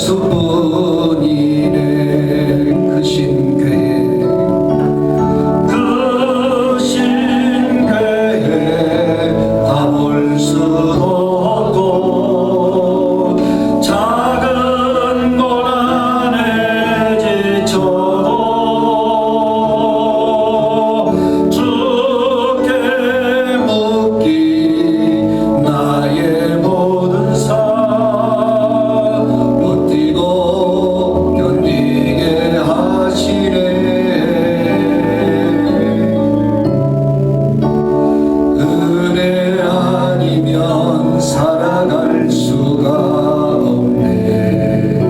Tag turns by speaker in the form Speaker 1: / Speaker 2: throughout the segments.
Speaker 1: 예수뿐이네. 그 신궤에 가볼 수 없고 작은 고난에 지쳐도 주께 묻기 나의 모든 삶 버티고 견디게 하시네. 은혜 아니면 살아갈 수가 없네.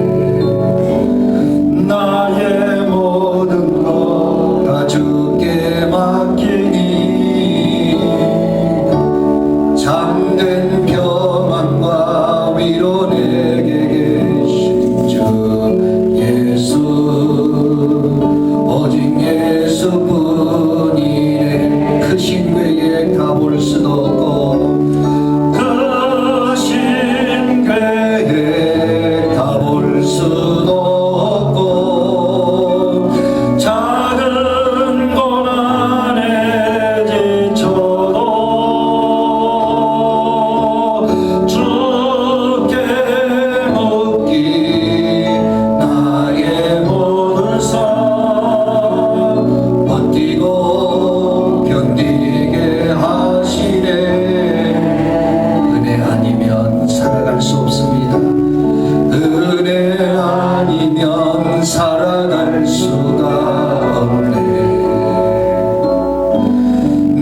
Speaker 1: 나의 모든 것 다 주께 맡기니 참된 평안과 위로 내게 계신 주 예수, 오직 예수뿐이네. 그 신궤에 가볼 수도 없고 그 신궤에 가볼 수도 없고 작은 고난에 지쳐도 주께 묻기 나의 모든 삶 버티고 견디게 하시네. 은혜 아니면 살아갈 수 없습니다. 은혜 아니면 살아갈 수가 없네.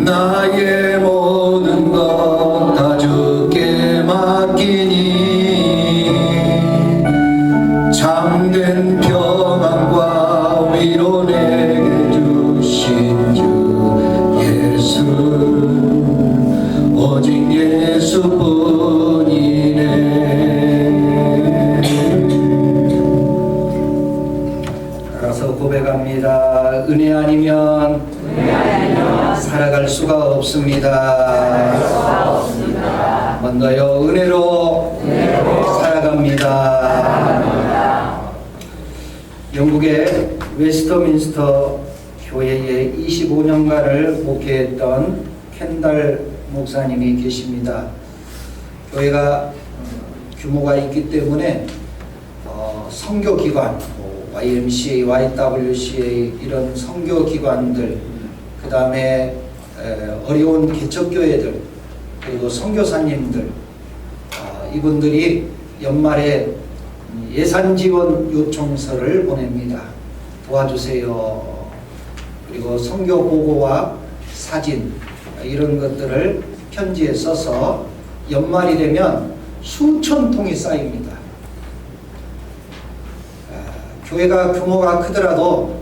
Speaker 1: 나의 모든 것 다 주께 맡기니 참된 평안과 위로 내게 주신 주 예수, 오직 예수뿐이네. 따라서 고백합니다. 은혜 아니면 살아갈 수가 없습니다. 먼저요 은혜로 살아갑니다. 영국의 웨스터민스터 교회에 25년간을 목회했던 켄달 목사님이 계십니다. 교회가 규모가 있기 때문에 선교기관, YMCA, YWCA 이런 선교기관들, 그 다음에 어려운 개척교회들, 그리고 선교사님들, 이분들이 연말에 예산지원 요청서를 보냅니다. 도와주세요. 그리고 선교 보고와 사진 이런 것들을 편지에 써서 연말이 되면 수천 통이 쌓입니다. 교회가 규모가 크더라도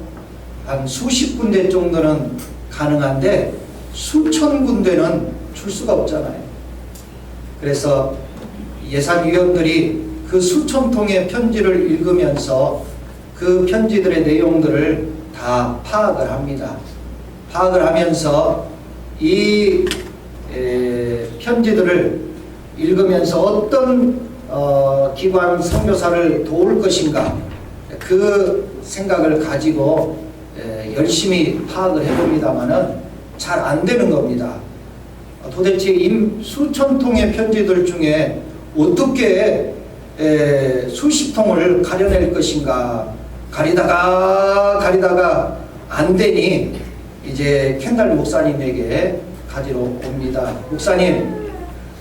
Speaker 1: 한 수십 군데 정도는 가능한데 수천 군데는 줄 수가 없잖아요. 그래서 예산위원들이 그 수천 통의 편지를 읽으면서 그 편지들의 내용들을 다 파악을 합니다. 파악을 하면서 이 편지들을 읽으면서 어떤 기관 선교사를 도울 것인가 그 생각을 가지고 열심히 파악을 해봅니다마는 잘 안 되는 겁니다. 도대체 수천 통의 편지들 중에 어떻게 수십 통을 가려낼 것인가 가리다가 안 되니 이제 켄달 목사님에게 가지러 옵니다. 목사님,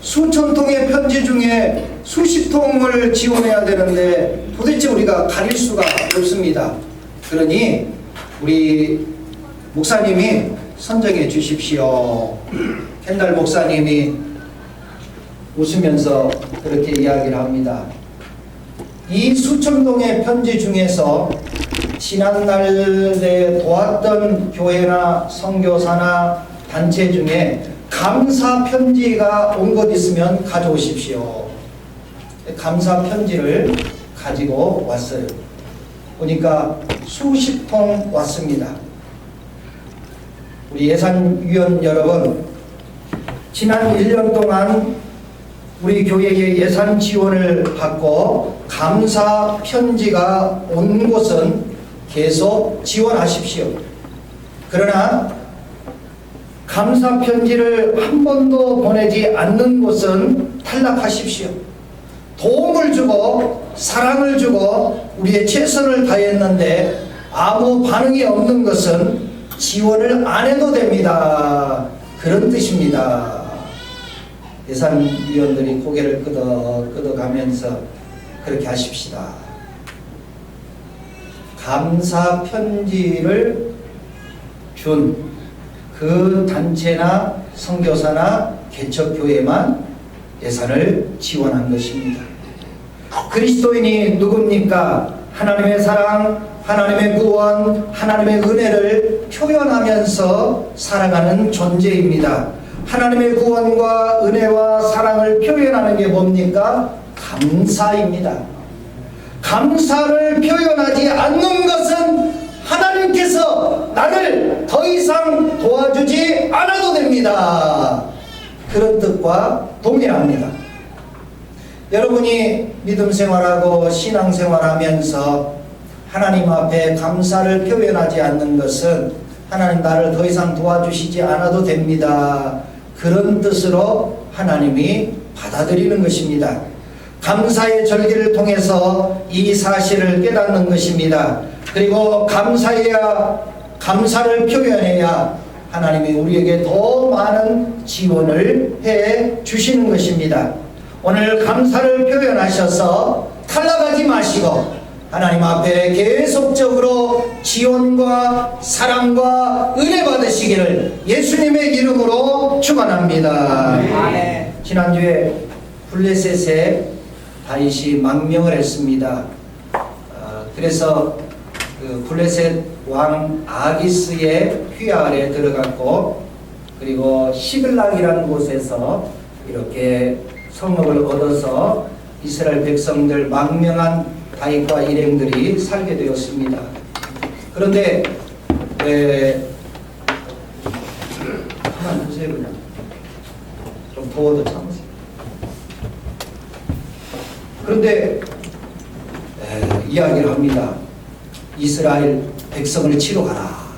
Speaker 1: 수천 통의 편지 중에 수십 통을 지원해야 되는데 도대체 우리가 가릴 수가 없습니다. 그러니 우리 목사님이 선정해 주십시오. 켄달 목사님이 웃으면서 그렇게 이야기를 합니다. 이 수천 통의 편지 중에서 지난날에 도왔던 교회나 선교사나 단체 중에 감사 편지가 온 것 있으면 가져오십시오. 감사 편지를 가지고 왔어요. 보니까 수십 통 왔습니다. 우리 예산위원 여러분, 지난 1년 동안 우리 교회에 예산 지원을 받고 감사 편지가 온 곳은 계속 지원하십시오. 그러나 감사 편지를 한 번도 보내지 않는 곳은 탈락하십시오. 도움을 주고 사랑을 주고 우리의 최선을 다했는데 아무 반응이 없는 것은 지원을 안 해도 됩니다. 그런 뜻입니다. 예산위원들이 고개를 끄덕끄덕하면서 그렇게 하십시다. 감사 편지를 준 그 단체나 선교사나 개척교회만 예산을 지원한 것입니다. 그리스도인이 누굽니까? 하나님의 사랑, 하나님의 구원, 하나님의 은혜를 표현하면서 살아가는 존재입니다. 하나님의 구원과 은혜와 사랑을 표현하는 게 뭡니까? 감사입니다. 감사를 표현하지 않는 것은 하나님께서 나를 더 이상 도와주지 않아도 됩니다. 그런 뜻과 동일합니다. 여러분이 믿음 생활하고 신앙 생활하면서 하나님 앞에 감사를 표현하지 않는 것은 하나님 나를 더 이상 도와주시지 않아도 됩니다. 그런 뜻으로 하나님이 받아들이는 것입니다. 감사의 절기를 통해서 이 사실을 깨닫는 것입니다. 그리고 감사해야, 감사를 표현해야 하나님이 우리에게 더 많은 지원을 해 주시는 것입니다. 오늘 감사를 표현하셔서 탈락하지 마시고 하나님 앞에 계속적으로 지원과 사랑과 은혜 받으시기를 예수님의 이름으로 축원합니다.
Speaker 2: 아멘.
Speaker 1: 지난주에 블레셋에 다윗이 망명을 했습니다. 그래서 그 블레셋 왕 아기스의 휘하 아래 들어갔고, 그리고 시글락이라는 곳에서 이렇게 성읍을 얻어서 이스라엘 백성들 망명한 다윗과 일행들이 살게 되었습니다. 그런데 가만 보세요. 그냥 좀 더워도 참으세요. 그런데 이야기를 합니다. 이스라엘 백성을 치러 가라.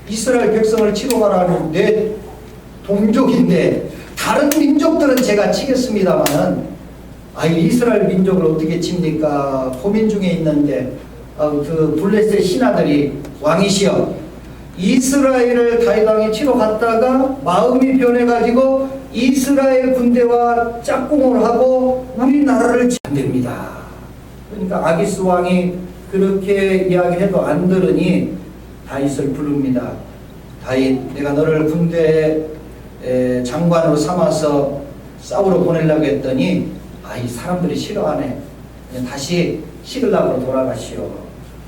Speaker 1: 이스라엘 백성을 치러 가라는 내 동족인데 다른 민족들은 제가 치겠습니다만은 이스라엘 민족을 어떻게 칩니까? 고민 중에 있는데 그 블레셋 신하들이 왕이시여 이스라엘을 다윗 왕이 치러 갔다가 마음이 변해가지고 이스라엘 군대와 짝꿍을 하고 우리나라를 치면 됩니다. 그러니까 아기스 왕이 그렇게 이야기해도 안 들으니 다윗을 부릅니다. 다윗, 내가 너를 군대 장관으로 삼아서 싸우러 보내려고 했더니 이 사람들이 싫어하네. 다시 시글락으로 돌아가시오.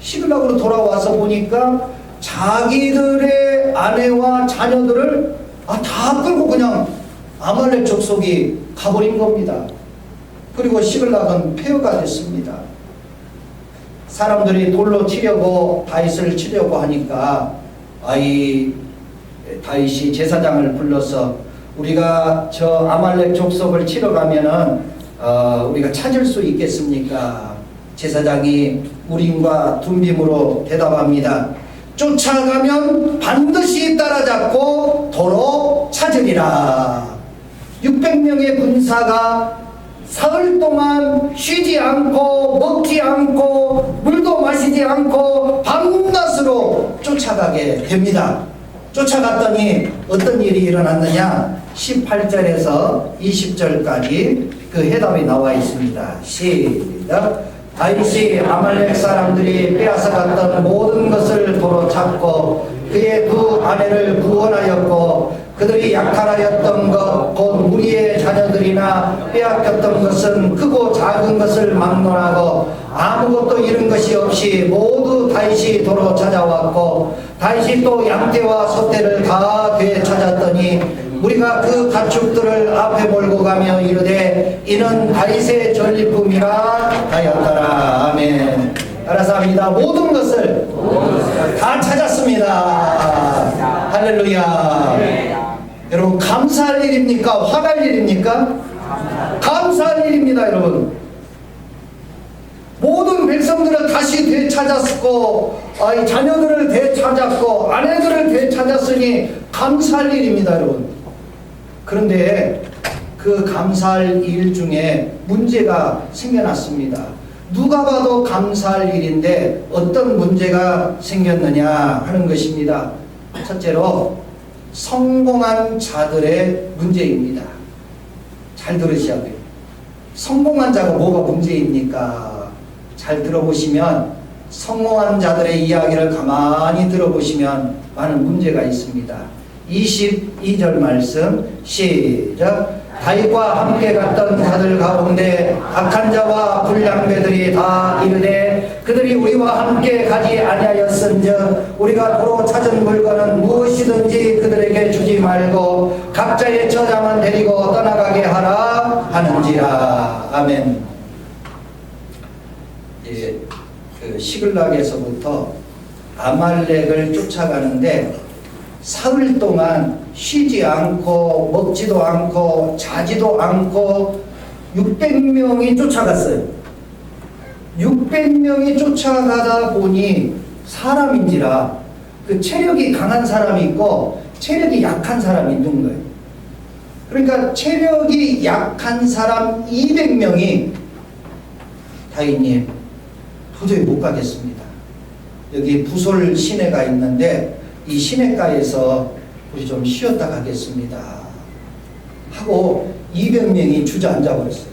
Speaker 1: 시글락으로 돌아와서 보니까 자기들의 아내와 자녀들을 다 끌고 그냥 아말렉 족속이 가버린 겁니다. 그리고 시글락은 폐허가 됐습니다. 사람들이 돌로 치려고 다윗을 치려고 하니까 다윗이 제사장을 불러서 우리가 저 아말렉 족속을 치러 가면은 우리가 찾을 수 있겠습니까? 제사장이 우림과 둠빔으로 대답합니다. 쫓아가면 반드시 따라잡고 도로 찾으리라. 600명의 군사가 사흘 동안 쉬지 않고 먹지 않고 물도 마시지 않고 밤낮으로 쫓아가게 됩니다. 쫓아갔더니 어떤 일이 일어났느냐? 18절에서 20절까지 그 해답이 나와 있습니다. 시작. 다윗이 아말렉 사람들이 빼앗아갔던 모든 것을 도로 찾고 그의 두 아내를 구원하였고 그들이 약탈하였던 것 곧 무리의 자녀들이나 빼앗겼던 것은 크고 작은 것을 막론하고 아무것도 잃은 것이 없이 모두 다윗이 도로 찾아왔고 다윗이 또 양떼와 소떼를 다 되찾았더니 우리가 그 가축들을 앞에 몰고 가며 이르되 이는 다윗의 전리품이라 하였더라. 아멘. 따라서 합니다. 모든 것을 다 찾았습니다. 할렐루야. 여러분 감사할 일입니까? 화날 일입니까? 감사할 일입니다. 여러분 백성들을 다시 되찾았고 자녀들을 되찾았고 아내들을 되찾았으니 감사할 일입니다, 여러분. 그런데 그 감사할 일 중에 문제가 생겨났습니다. 누가 봐도 감사할 일인데 어떤 문제가 생겼느냐 하는 것입니다. 첫째로 성공한 자들의 문제입니다. 잘 들으셔야 돼요. 성공한 자가 뭐가 문제입니까? 잘 들어보시면 성공한 자들의 이야기를 가만히 들어보시면 많은 문제가 있습니다. 22절 말씀 시작. 다윗과 함께 갔던 자들 가운데 악한 자와 불량배들이 다 이르되 그들이 우리와 함께 가지 아니하였은즉 우리가 도로 찾은 물건은 무엇이든지 그들에게 주지 말고 각자의 처자만 데리고 떠나가게 하라 하는지라. 아멘. 그 시글락에서부터 아말렉을 쫓아가는데 사흘 동안 쉬지 않고 먹지도 않고 자지도 않고 600명이 쫓아갔어요. 600명이 쫓아가다 보니 사람인지라 그 체력이 강한 사람이 있고 체력이 약한 사람이 있는 거예요. 그러니까 체력이 약한 사람 200명이 다윗님 도저히 못 가겠습니다. 여기 부솔 시내가 있는데 이 시내가에서 우리 좀 쉬었다 가겠습니다 하고 200명이 주저앉아 버렸어요.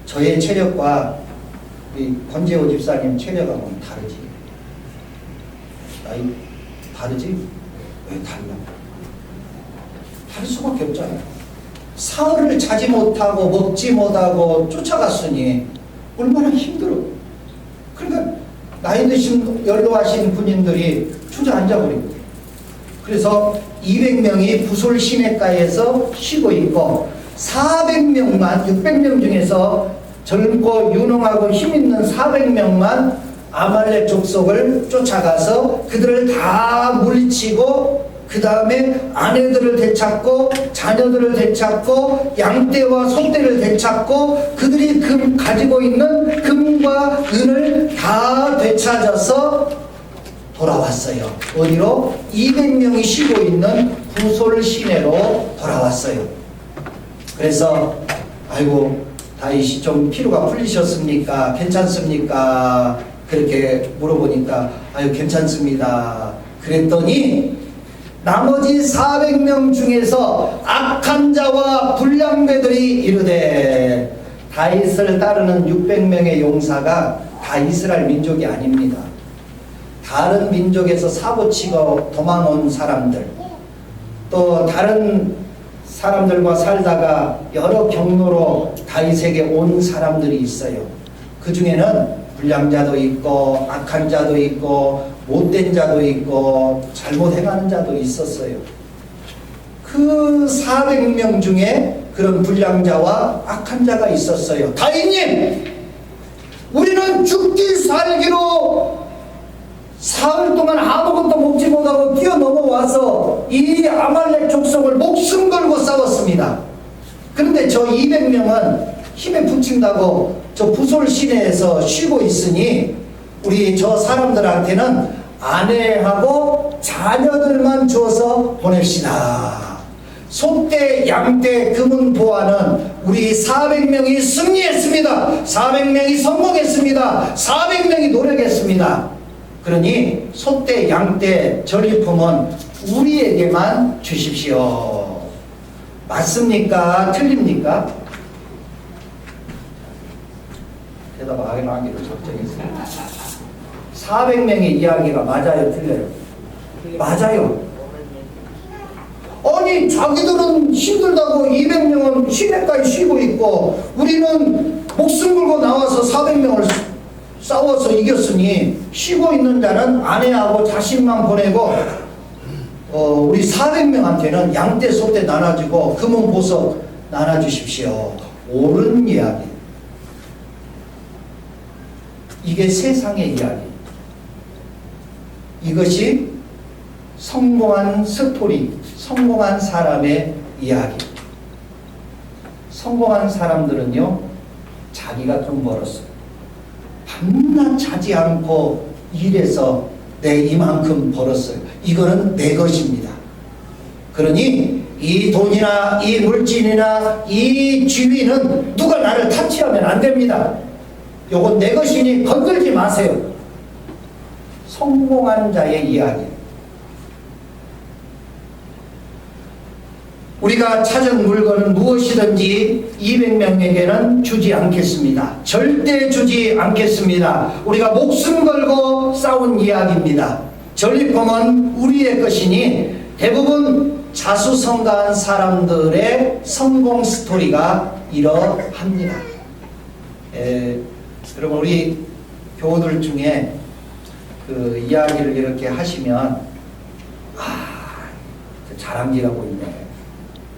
Speaker 1: 저의 체력과 우리 권재호 집사님 체력하고는 다르지. 나이 다르지? 왜 달라? 다를 수밖에 없잖아요. 사흘을 자지 못하고 먹지 못하고 쫓아갔으니 얼마나 힘들어. 그러니까 나이 드신 연로하신 군인들이 주저앉아버린 거예요. 그래서 200명이 부솔 시내가에서 쉬고 있고 400명만 600명 중에서 젊고 유능하고 힘있는 400명만 아말렉 족속을 쫓아가서 그들을 다 물리치고 그 다음에 아내들을 되찾고 자녀들을 되찾고 양떼와 소떼를 되찾고 그들이 가지고 있는 금과 은을 다 되찾아서 돌아왔어요. 어디로? 200명이 쉬고 있는 부솔 시내로 돌아왔어요. 그래서 아이고 다윗이 좀 피로가 풀리셨습니까? 괜찮습니까? 그렇게 물어보니까 아유 괜찮습니다. 그랬더니 나머지 400명 중에서 악한 자와 불량배들이 이르되 다윗을 따르는 600명의 용사가 다 이스라엘 민족이 아닙니다. 다른 민족에서 사고치고 도망온 사람들, 또 다른 사람들과 살다가 여러 경로로 다윗에게 온 사람들이 있어요. 그 중에는 불량자도 있고 악한 자도 있고 못된 자도 있고 잘못 행하는 자도 있었어요. 그 400명 중에 그런 불량자와 악한 자가 있었어요. 다윗님, 우리는 죽기 살기로 사흘 동안 아무것도 먹지 못하고 뛰어넘어와서 이 아말렉 족속을 목숨 걸고 싸웠습니다. 그런데 저 200명은 힘에 부친다고 저 부솔 시내에서 쉬고 있으니 우리 저 사람들한테는 아내하고 자녀들만 줘서 보냅시다. 소떼, 양떼, 금은 보화는 우리 400명이 승리했습니다. 400명이 성공했습니다. 400명이 노력했습니다. 그러니 소떼, 양떼, 전리품은 우리에게만 주십시오. 맞습니까? 틀립니까? 대답 안 하기로 적정했습니다. 400명의 이야기가 맞아요? 틀려요? 맞아요. 아니 자기들은 힘들다고 200명은 시내까지 쉬고 있고 우리는 목숨 걸고 나와서 400명을 싸워서 이겼으니 쉬고 있는 자는 아내하고 자식만 보내고 우리 400명한테는 양떼 소떼 나눠주고 금은 보석 나눠주십시오. 옳은 이야기. 이게 세상의 이야기. 이것이 성공한 스토리, 성공한 사람의 이야기. 성공한 사람들은요, 자기가 돈 벌었어요. 밤낮 자지 않고 일해서 내 이만큼 벌었어요. 이거는 내 것입니다. 그러니 이 돈이나 이 물질이나 이 지위는 누가 나를 타치하면 안 됩니다. 요건 내 것이니 건들지 마세요. 성공한 자의 이야기. 우리가 찾은 물건은 무엇이든지 200명에게는 주지 않겠습니다. 절대 주지 않겠습니다. 우리가 목숨 걸고 싸운 이야기입니다. 전리품은 우리의 것이니 대부분 자수성가한 사람들의 성공 스토리가 이러합니다. 여러분 우리 교우들 중에 그 이야기를 이렇게 하시면 자랑질하고 있네,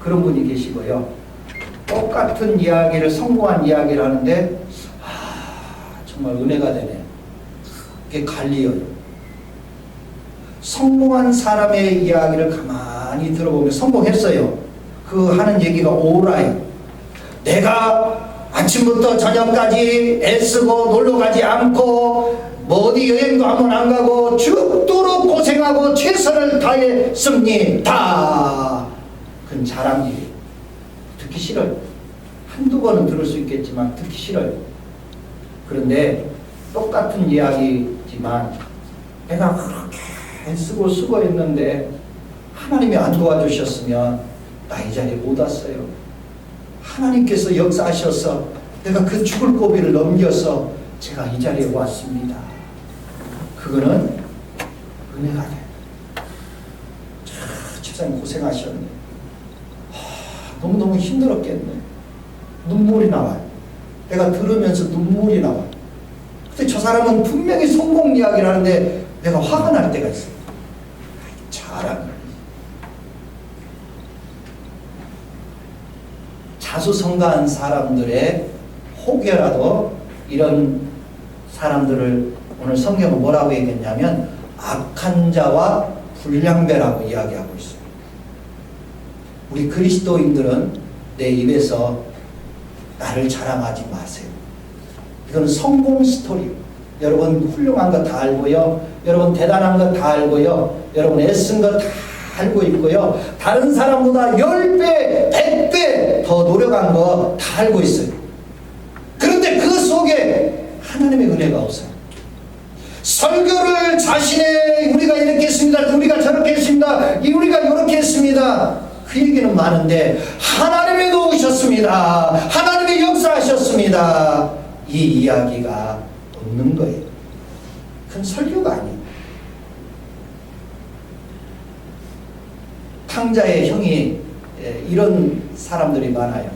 Speaker 1: 그런 분이 계시고요. 똑같은 이야기를, 성공한 이야기를 하는데 정말 은혜가 되네, 그게 갈리어요. 성공한 사람의 이야기를 가만히 들어보면 성공했어요. 그 하는 얘기가 오라이. 내가 아침부터 저녁까지 애쓰고 놀러가지 않고 뭐 어디 여행도 한번 안 가고 죽도록 고생하고 최선을 다했습니다. 그건 자랑이에요. 듣기 싫어요. 한두 번은 들을 수 있겠지만 듣기 싫어요. 그런데 똑같은 이야기지만 내가 그렇게 애쓰고 수고했는데 하나님이 안 도와주셨으면 나 이 자리에 못 왔어요. 하나님께서 역사하셔서 내가 그 죽을 고비를 넘겨서 제가 이 자리에 왔습니다. 그거는 은혜가 돼. 집사님 고생하셨네. 너무너무 힘들었겠네. 눈물이 나와요. 내가 들으면서 눈물이 나와요. 근데 저 사람은 분명히 성공 이야기를 하는데 내가 화가 날 때가 있어요. 자랑. 자수성가한 사람들의 혹여라도 이런 사람들을 오늘 성경은 뭐라고 얘기했냐면 악한 자와 불량배라고 이야기하고 있어요. 우리 그리스도인들은 내 입에서 나를 자랑하지 마세요. 이건 성공 스토리. 여러분 훌륭한 거 다 알고요. 여러분 대단한 거 다 알고요. 여러분 애쓴 거 다 알고 있고요. 다른 사람보다 10배, 100배 더 노력한 거 다 알고 있어요. 그런데 그 속에 하나님의 은혜가 없어요. 설교를 자신의 우리가 이렇게 했습니다. 우리가 저렇게 했습니다. 우리가 이렇게 했습니다. 그 얘기는 많은데 하나님이 도우셨습니다. 하나님이 역사하셨습니다. 이 이야기가 없는 거예요. 그건 설교가 아니에요. 탕자의 형이 이런 사람들이 많아요.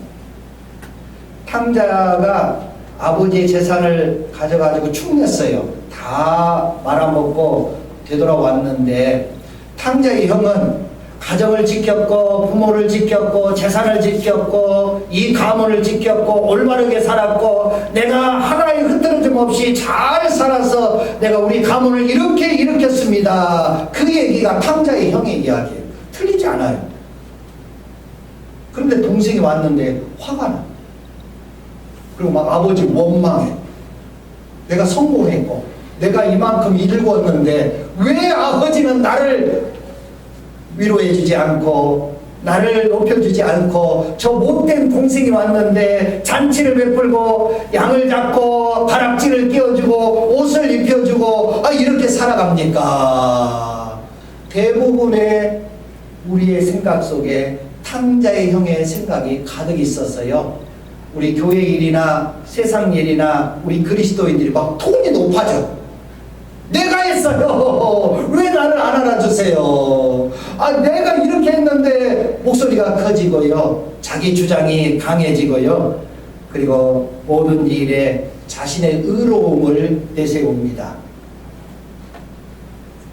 Speaker 1: 탕자가 아버지의 재산을 가져가지고 축냈어요. 다 말아먹고 되돌아왔는데 탕자의 형은 가정을 지켰고 부모를 지켰고 재산을 지켰고 이 가문을 지켰고 올바르게 살았고 내가 하나의 흐트러짐 없이 잘 살아서 내가 우리 가문을 이렇게 일으켰습니다. 그 얘기가 탕자의 형의 이야기예요. 틀리지 않아요. 그런데 동생이 왔는데 화가 나. 그리고 막 아버지 원망해. 내가 성공했고 내가 이만큼 일구었는데 왜 아버지는 나를 위로해주지 않고 나를 높여주지 않고 저 못된 동생이 왔는데 잔치를 베풀고 양을 잡고 가락지를 끼워주고 옷을 입혀주고 이렇게 살아갑니까? 대부분의 우리의 생각 속에 탕자의 형의 생각이 가득 있었어요. 우리 교회 일이나 세상 일이나 우리 그리스도인들이 막 톤이 높아져. 내가 했어요. 왜 나를 안 알아주세요? 내가 이렇게 했는데 목소리가 커지고요. 자기 주장이 강해지고요. 그리고 모든 일에 자신의 의로움을 내세웁니다.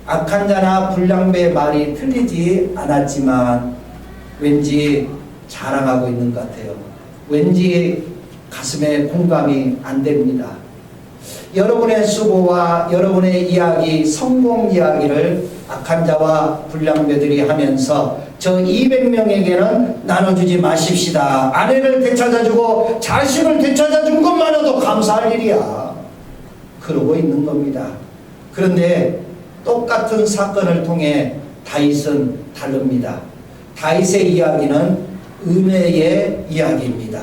Speaker 1: 악한 자나 불량배의 말이 틀리지 않았지만 왠지 자랑하고 있는 것 같아요. 왠지 가슴에 공감이 안 됩니다. 여러분의 수고와 여러분의 이야기, 성공 이야기를 악한 자와 불량배들이 하면서 저 200명에게는 나눠주지 마십시다. 아내를 되찾아주고 자식을 되찾아준 것만으로도 감사할 일이야. 그러고 있는 겁니다. 그런데 똑같은 사건을 통해 다윗은 다릅니다. 다윗의 이야기는 은혜의 이야기입니다.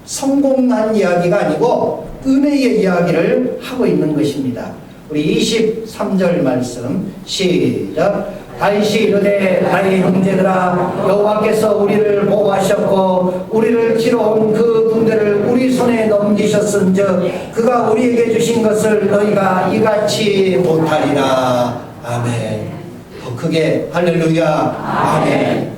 Speaker 1: 성공한 이야기가 아니고 은혜의 이야기를 하고 있는 것입니다. 우리 23절 말씀 시작. 다윗이 이르되 나의 형제들아 여호와께서 우리를 보호하셨고 우리를 치러 온 그 군대를 우리 손에 넘기셨은즉 그가 우리에게 주신 것을 너희가 이같이 못하리라. 아멘. 더 크게 할렐루야. 아멘.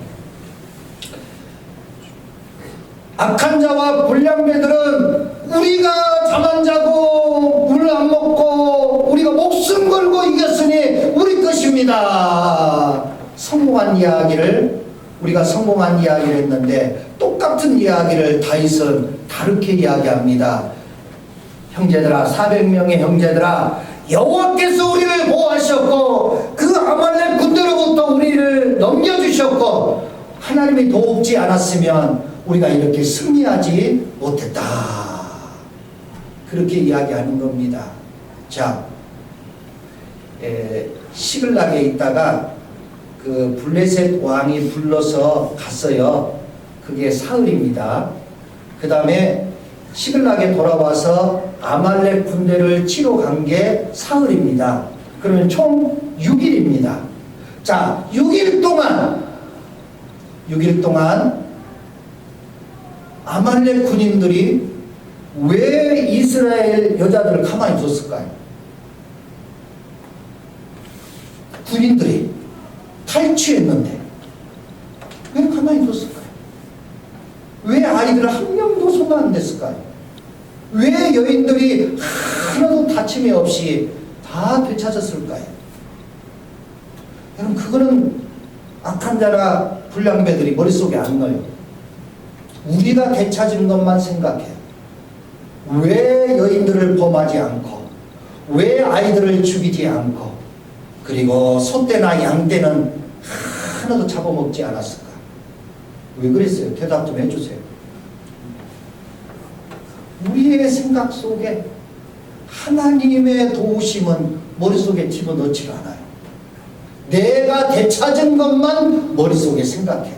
Speaker 1: 악한 자와 불량배들은 우리가 잠 안 자고 물 안 먹고 우리가 목숨 걸고 이겼으니 우리 것입니다. 성공한 이야기를 우리가 성공한 이야기를 했는데 똑같은 이야기를 다윗은 다르게 이야기합니다. 형제들아 400명의 형제들아 여호와께서 우리를 보호하셨고 그 아말렉 군대로부터 우리를 넘겨주셨고 하나님이 돕지 않았으면 우리가 이렇게 승리하지 못했다. 그렇게 이야기하는 겁니다. 자, 시글락에 있다가 그 블레셋 왕이 불러서 갔어요. 그게 사흘입니다. 그 다음에 시글락에 돌아와서 아말렉 군대를 치러 간 게 사흘입니다. 그러면 총 6일입니다. 자, 6일 동안 아말렉 군인들이 왜 이스라엘 여자들을 가만히 뒀을까요? 군인들이 탈취했는데 왜 가만히 뒀을까요? 왜 아이들 한 명도 손 안 댔을까요? 왜 여인들이 하나도 다침이 없이 다 되찾았을까요? 여러분 그거는 악한 자나 불량배들이 머릿속에 안 넣어요. 우리가 되찾은 것만 생각해요. 왜 여인들을 범하지 않고 왜 아이들을 죽이지 않고 그리고 소떼나 양떼는 하나도 잡아먹지 않았을까? 왜 그랬어요? 대답 좀 해주세요. 우리의 생각 속에 하나님의 도우심은 머릿속에 집어넣지 않아요. 내가 되찾은 것만 머릿속에 생각해.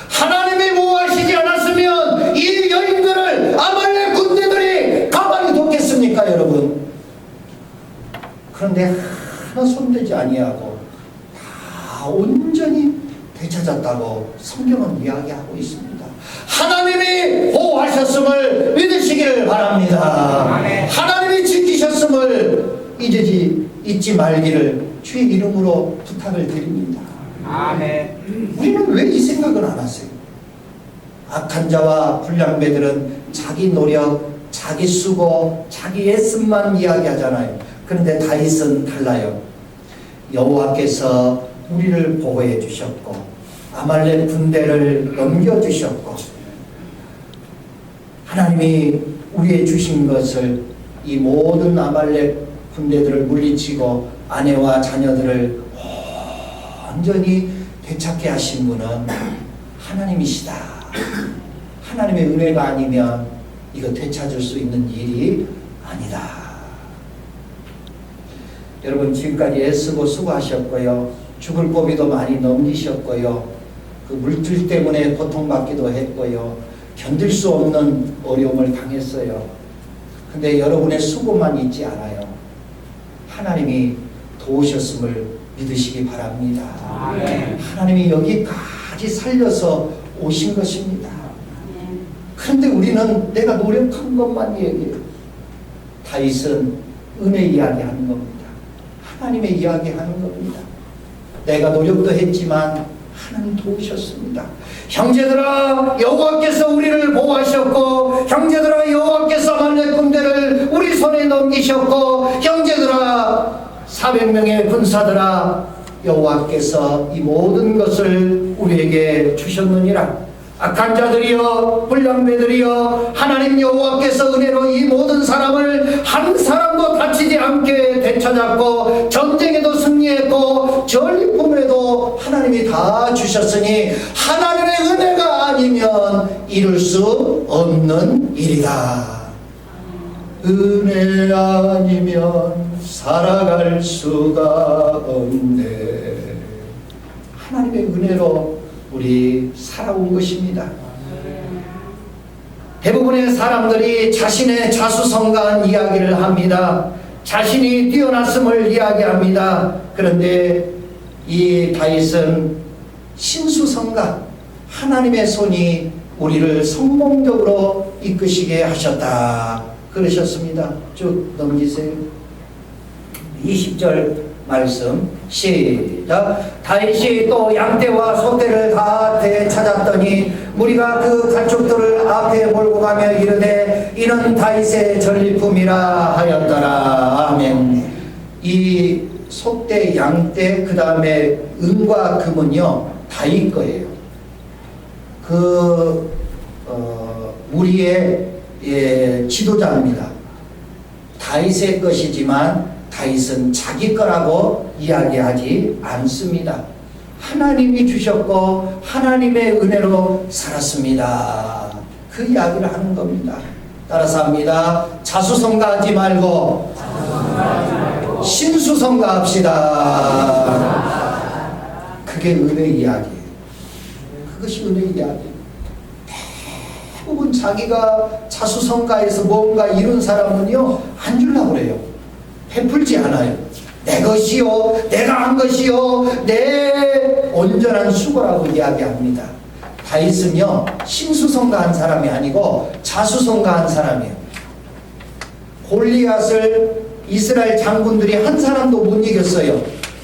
Speaker 1: 하나님이 보호하시지 않았으면 이 여인들을 아말렉 군대들이 가만히 뒀겠습니까, 여러분? 그런데 하나 손대지 아니하고 다 온전히 되찾았다고 성경은 이야기하고 있습니다. 하나님이 보호하셨음을 믿으시기를 바랍니다. 아멘. 하나님이 지키셨음을 잊지 말기를 주의 이름으로 부탁을 드립니다. 아멘. 우리는 왜 이 생각을 안 하세요? 악한 자와 불량배들은 자기 노력, 자기 수고, 자기 애씀만 이야기하잖아요. 그런데 다윗은 달라요. 여호와께서 우리를 보호해 주셨고 아말렉 군대를 넘겨주셨고 하나님이 우리의 주신 것을 이 모든 아말렉 군대들을 물리치고 아내와 자녀들을 완전히 되찾게 하신 분은 하나님이시다. 하나님의 은혜가 아니면 이거 되찾을 수 있는 일이 아니다. 여러분 지금까지 애쓰고 수고하셨고요. 죽을 고비도 많이 넘기셨고요. 그 물질 때문에 고통받기도 했고요. 견딜 수 없는 어려움을 당했어요. 근데 여러분의 수고만 있지 않아요. 하나님이 도우셨음을 믿으시기 바랍니다. 아멘. 하나님이 여기까지 살려서 오신 것입니다. 그런데 우리는 내가 노력한 것만 얘기해요. 다윗은 은혜 이야기하는 겁니다. 하나님의 이야기하는 겁니다. 내가 노력도 했지만 하나님 도우셨습니다. 형제들아 여호와께서 우리를 보호하셨고 형제들아 여호와께서 아말렉 군대를 우리 손에 넘기셨고 형제들아 400명의 군사들아 여호와께서 이 모든 것을 우리에게 주셨느니라. 악한 자들이여 불량배들이여 하나님 여호와께서 은혜로 이 모든 사람을 한 사람도 다치지 않게 되찾았고 전쟁에도 승리했고 전리품에도 하나님이 다 주셨으니 하나님의 은혜가 아니면 이룰 수 없는 일이다. 은혜 아니면 살아갈 수가 없네. 하나님의 은혜로 우리 살아온 것입니다. 대부분의 사람들이 자신의 자수성가한 이야기를 합니다. 자신이 뛰어났음을 이야기합니다. 그런데 이 다윗은 신수성가, 하나님의 손이 우리를 성공적으로 이끄시게 하셨다 그러셨습니다. 쭉 넘기세요. 20절 말씀 시작. 다윗이 또 양떼와 소떼를 다 되찾았더니 무리가 그 가축들을 앞에 몰고 가며 이르되 이는 다윗의 전리품이라 하였더라. 아멘. 이 소떼, 양떼, 그 다음에 은과 금은요 다윗 거예요. 우리의 지도자입니다. 다윗의 것이지만 다윗은 자기 거라고 이야기하지 않습니다. 하나님이 주셨고 하나님의 은혜로 살았습니다. 그 이야기를 하는 겁니다. 따라서 합니다. 자수성가하지 말고 신수성가합시다. 그게 은혜 이야기예요. 그것이 은혜 이야기예요. 대부분 자기가 자수성가해서 뭔가 이룬 사람은요 안 주려고 그래요. 베풀지 않아요. 내 것이요, 내가 한 것이요, 내 온전한 수고라고 이야기합니다. 다윗은요 신수성가한 사람이 아니고 자수성가한 사람이에요. 골리앗을 이스라엘 장군들이 한 사람도 못 이겼어요.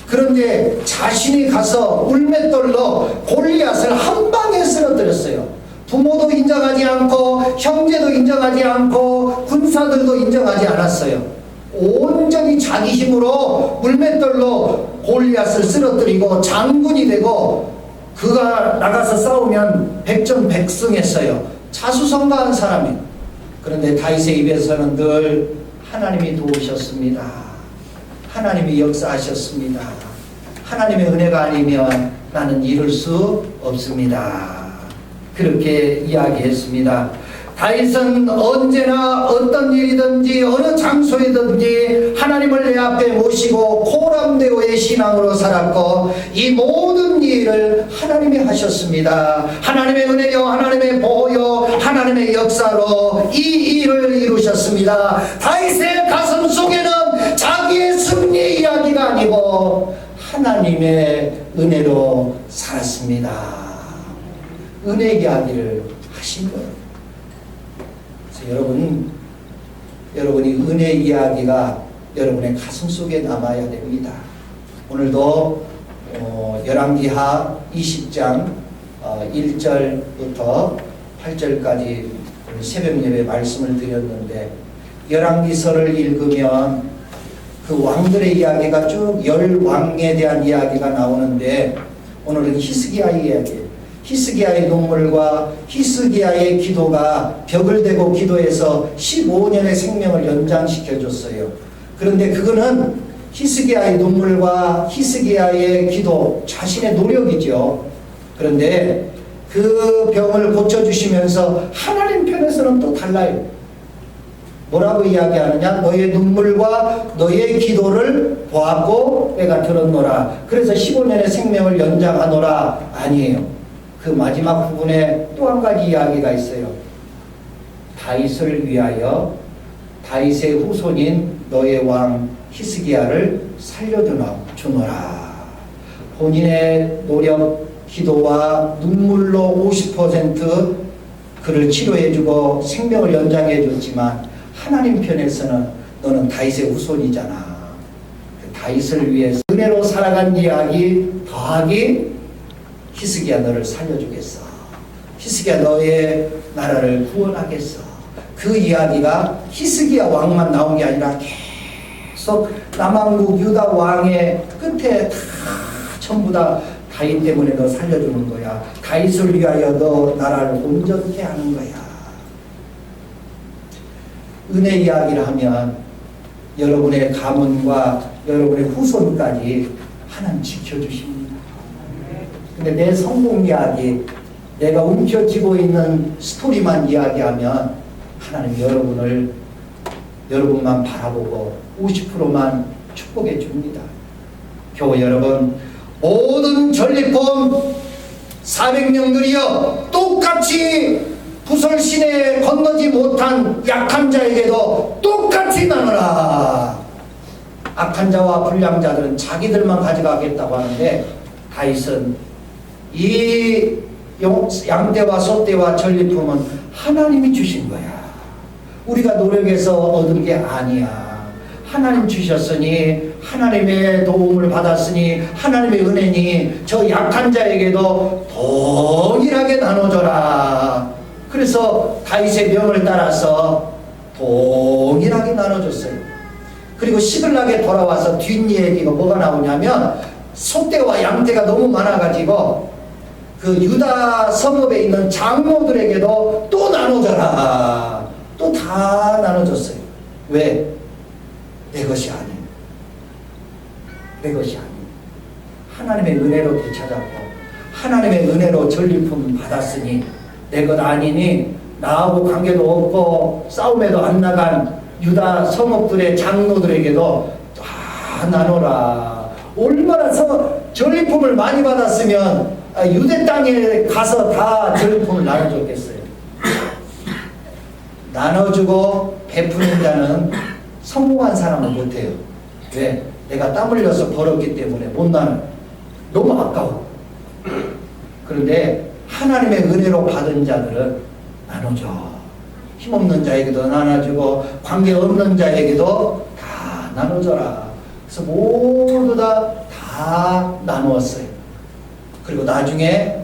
Speaker 1: 그런데 자신이 가서 울맷돌로 골리앗을 한 방에 쓰러뜨렸어요. 부모도 인정하지 않고 형제도 인정하지 않고 군사들도 인정하지 않았어요. 온전히 자기 힘으로 물맷돌로 골리앗을 쓰러뜨리고 장군이 되고 그가 나가서 싸우면 백전백승했어요. 자수성가한 사람이에요. 그런데 다윗의 입에서는 늘 하나님이 도우셨습니다. 하나님이 역사하셨습니다. 하나님의 은혜가 아니면 나는 이룰 수 없습니다. 그렇게 이야기했습니다. 다윗은 언제나 어떤 일이든지 어느 장소에든지 하나님을 내 앞에 모시고 코람데오의 신앙으로 살았고 이 모든 일을 하나님이 하셨습니다. 하나님의 은혜요, 하나님의 보호요, 하나님의 역사로 이 일을 이루셨습니다. 다윗의 가슴 속에는 자기의 승리 이야기가 아니고 하나님의 은혜로 살았습니다. 은혜 이야기를 하신 거예요. 여러분이 은혜 이야기가 여러분의 가슴 속에 남아야 됩니다. 오늘도 열왕기하 20장 1절부터 8절까지 새벽 예배 말씀을 드렸는데 열왕기서를 읽으면 그 왕들의 이야기가 쭉 10왕에 대한 이야기가 나오는데 오늘은 히스기야의 이야기예요. 히스기야의 눈물과 히스기야의 기도가 벽을 대고 기도해서 15년의 생명을 연장시켜 줬어요. 그런데 그거는 히스기야의 눈물과 히스기야의 기도, 자신의 노력이죠. 그런데 그 병을 고쳐주시면서 하나님 편에서는 또 달라요. 뭐라고 이야기하느냐? 너의 눈물과 너의 기도를 보았고 내가 들었노라. 그래서 15년의 생명을 연장하노라. 아니에요. 그 마지막 부분에 또 한 가지 이야기가 있어요. 다윗을 위하여 다윗의 후손인 너의 왕 히스기야를 살려주노라. 본인의 노력, 기도와 눈물로 50% 그를 치료해주고 생명을 연장해줬지만 하나님 편에서는 너는 다윗의 후손이잖아. 다윗을 위해서 은혜로 살아간 이야기 더하기 히스기야 너를 살려주겠어. 히스기야 너의 나라를 구원하겠어. 그 이야기가 히스기야 왕만 나온 게 아니라 계속 남왕국 유다 왕의 끝에 다 전부 다 다윗 때문에 너 살려주는 거야. 다윗을 위하여 너 나라를 온전케 하는 거야. 은혜 이야기를 하면 여러분의 가문과 여러분의 후손까지 하나님 지켜주십니다. 근데 내 성공 이야기, 내가 움켜쥐고 있는 스토리만 이야기하면 하나님 여러분을 여러분만 바라보고 50%만 축복해 줍니다. 교회 여러분, 모든 전리품 400명들이여 똑같이 부설 시내에 건너지 못한 약한 자에게도 똑같이 나누라. 악한 자와 불량자들은 자기들만 가져가겠다고 하는데 다윗은 이 양떼와 소떼와 전리품은 하나님이 주신 거야. 우리가 노력해서 얻은 게 아니야. 하나님 주셨으니, 하나님의 도움을 받았으니, 하나님의 은혜니 저 약한 자에게도 동일하게 나눠줘라. 그래서 다윗의 명을 따라서 동일하게 나눠줬어요. 그리고 시글락에 돌아와서 뒷얘기가 뭐가 나오냐면, 소떼와 양떼가 너무 많아가지고 그 유다 성읍에 있는 장로들에게도 또 나눠줘라. 또 다 나눠줬어요. 왜? 내 것이 아닌, 내 것이 아닌 하나님의 은혜로 되찾았고 하나님의 은혜로 전리품 받았으니 내 것 아니니 나하고 관계도 없고 싸움에도 안 나간 유다 성읍들의 장로들에게도 다 나눠라. 얼마나 전리품을 많이 받았으면 유대 땅에 가서 다 전리품을 나눠줬겠어요. 나눠주고 베푸는 자는 성공한 사람은 못해요. 왜? 내가 땀 흘려서 벌었기 때문에 못 나눠. 너무 아까워. 그런데 하나님의 은혜로 받은 자들은 나눠줘. 힘없는 자에게도 나눠주고 관계없는 자에게도 다 나눠줘라. 그래서 모두 다 나누었어요. 그리고 나중에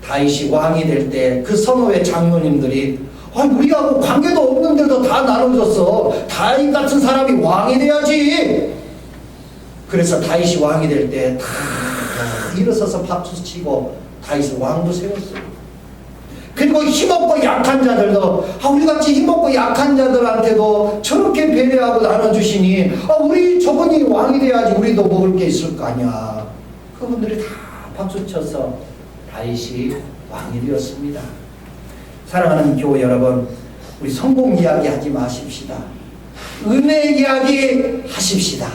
Speaker 1: 다윗이 왕이 될 때 그 성읍의 장로님들이 우리하고 관계도 없는데도 다 나눠줬어. 다윗 같은 사람이 왕이 돼야지. 그래서 다윗이 왕이 될 때 다 일어서서 박수 치고 다윗을 왕도 세웠어요. 그리고 힘없고 약한 자들도 우리같이 힘없고 약한 자들한테도 저렇게 배려하고 나눠주시니 우리 저분이 왕이 돼야지 우리도 먹을 게 있을 거 아니야. 그분들이 다 박수쳐서 다윗이 왕이 되었습니다. 사랑하는 교회 여러분, 우리 성공 이야기 하지 마십시다. 은혜 이야기 하십시다.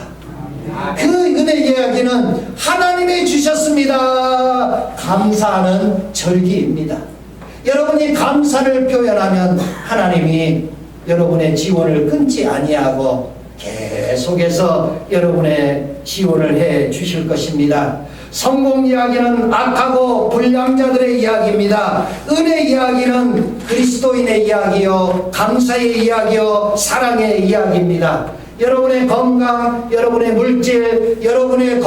Speaker 1: 그 은혜 이야기는 하나님이 주셨습니다. 감사하는 절기입니다. 여러분이 감사를 표현하면 하나님이 여러분의 지원을 끊지 아니하고 계속해서 여러분의 지원을 해 주실 것입니다. 성공 이야기는 악하고 불량자들의 이야기입니다. 은혜 이야기는 그리스도인의 이야기요, 감사의 이야기요, 사랑의 이야기입니다. 여러분의 건강, 여러분의 물질, 여러분의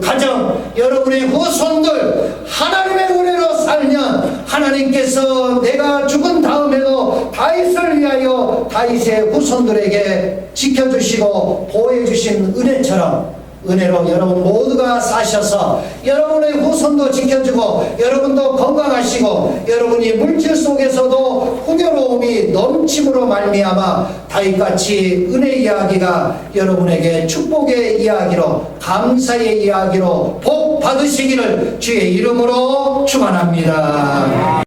Speaker 1: 가정, 여러분의 후손들 하나님의 은혜로 살면 하나님께서 내가 죽은 다음에도 다윗을 위하여 다윗의 후손들에게 지켜주시고 보호해주신 은혜처럼 은혜로 여러분 모두가 사셔서 여러분의 후손도 지켜주고 여러분도 건강하시고 여러분이 물질 속에서도 풍요로움이 넘침으로 말미암아 다윗같이 은혜 이야기가 여러분에게 축복의 이야기로 감사의 이야기로 복 받으시기를 주의 이름으로 축원합니다.